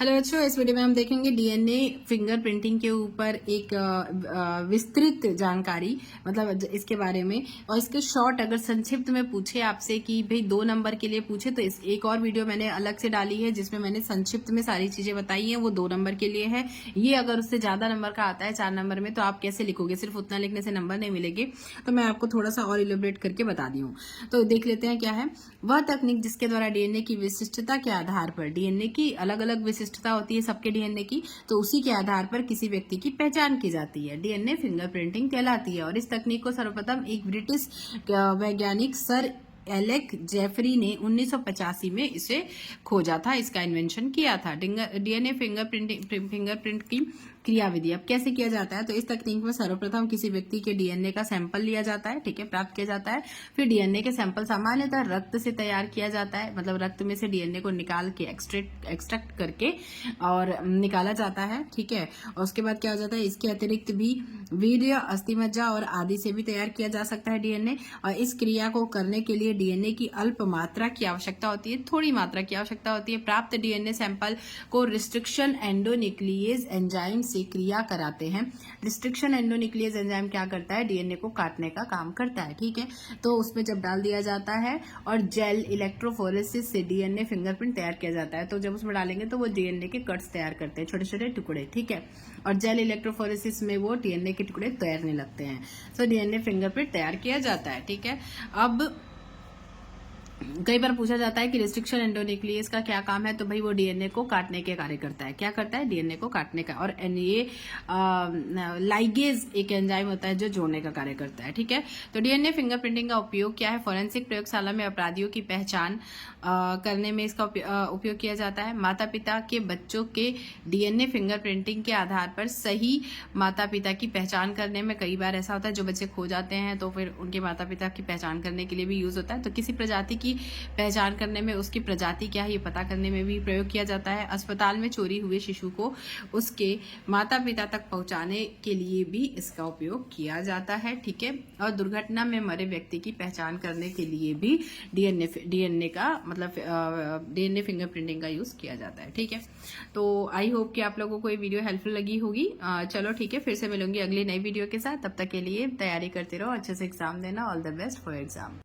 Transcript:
Hello बच्चों, इस video में हम देखेंगे डीएनए फिंगरप्रिंटिंग के ऊपर एक विस्तृत जानकारी, मतलब इसके बारे में। और इसके शॉर्ट अगर संक्षिप्त में पूछे आपसे कि भाई 2 नंबर के लिए पूछे तो इस एक और वीडियो मैंने अलग से डाली है जिसमें मैंने संक्षिप्त में सारी चीजें बताई हैं, वो 2 नंबर के लिए है। ये अगर उससे ज्यादा नंबर का आता है 4 नंबर में तो आप कैसे लिखोगे, सिर्फ उतना लिखने से नंबर नहीं मिलेंगे। तो मैं आपको थोड़ा सा और इलेबोरेट करके बता दी हूँ। तो देख लेते हैं क्या है वह तकनीक जिसके द्वारा डीएनए की विशिष्टता के आधार पर, डीएनए की अलग अलग विशिष्टता होती है सबके डीएनए की, तो उसी के आधार पर किसी व्यक्ति की पहचान की जाती है, डीएनए फिंगरप्रिंटिंग कहलाती है। और इस तकनीक को सर्वप्रथम एक ब्रिटिश वैज्ञानिक सर एलेक जेफरी ने 1985 में इसे खोजा था, इसका इन्वेंशन किया था। डीएनए फिंगरप्रिंट की क्रियाविधि अब कैसे किया जाता है, तो इस तकनीक में सर्वप्रथम किसी व्यक्ति के डीएनए का सैंपल लिया जाता है, ठीक है, प्राप्त किया जाता है। फिर डीएनए के सैंपल सामान्यतः रक्त से तैयार किया जाता है, मतलब रक्त में से डीएनए को निकाल के एक्सट्रैक्ट करके और निकाला जाता है, ठीक है। और उसके बाद क्या हो जाता है, इसके अतिरिक्त भी वीर्य, अस्थिमज्जा और आदि से भी तैयार किया जा सकता है डीएनए। और इस क्रिया को करने के लिए डीएनए की अल्प मात्रा की आवश्यकता होती है, थोड़ी मात्रा की आवश्यकता होती है। प्राप्त डीएनए सैंपल को रिस्ट्रिक्शन एंडोन्यूक्लियेज एंजाइम से क्रिया कराते हैं। रिस्ट्रिक्शन एंडोन्यूक्लियेज एंजाइम क्या करता है, डीएनए को काटने का काम करता है, ठीक है। तो उसमें जब डाल दिया जाता है और जेल इलेक्ट्रोफोरेसिस से डीएनए फिंगरप्रिंट तैयार किया जाता है, तो जब उसमें डालेंगे तो वो डीएनए के कट्स तैयार करते हैं, छोटे छोटे टुकड़े, ठीक है। और जेल इलेक्ट्रोफोरेसिस में वो डीएनए के टुकड़े तैरने लगते हैं, तो डीएनए फिंगरप्रिंट तैयार किया जाता है, ठीक है। अब कई बार पूछा जाता है कि रिस्ट्रिक्शन एंडोन्यूक्लियस का क्या काम है, तो भाई वो डीएनए को काटने के कार्य करता है। क्या करता है, डीएनए को काटने का। और ये लाइगेज एक एंजाइम होता है जो जोड़ने का कार्य करता है, ठीक है। तो डीएनए फिंगरप्रिंटिंग का उपयोग क्या है, फोरेंसिक प्रयोगशाला में अपराधियों की पहचान करने में इसका उपयोग किया जाता है। माता पिता के बच्चों के डीएनए फिंगरप्रिंटिंग के आधार पर सही माता पिता की पहचान करने में, कई बार ऐसा होता है जो बच्चे खो जाते हैं तो फिर उनके माता पिता की पहचान करने के लिए भी यूज होता है। तो किसी प्रजाति की पहचान करने में, उसकी प्रजाति क्या है ये पता करने में भी प्रयोग किया जाता है। अस्पताल में चोरी हुए शिशु को उसके माता पिता तक पहुंचाने के लिए भी इसका उपयोग किया जाता है, ठीक है। और दुर्घटना में मरे व्यक्ति की पहचान करने के लिए भी डीएनए का मतलब डीएनए फिंगरप्रिंटिंग का यूज किया जाता है, ठीक है। तो आई होप कि आप लोगों को ये वीडियो हेल्पफुल लगी होगी। चलो ठीक है, फिर से मिलूंगी अगली नई वीडियो के साथ। तब तक के लिए तैयारी करते रहो, अच्छे से एग्जाम देना। All the best for exam.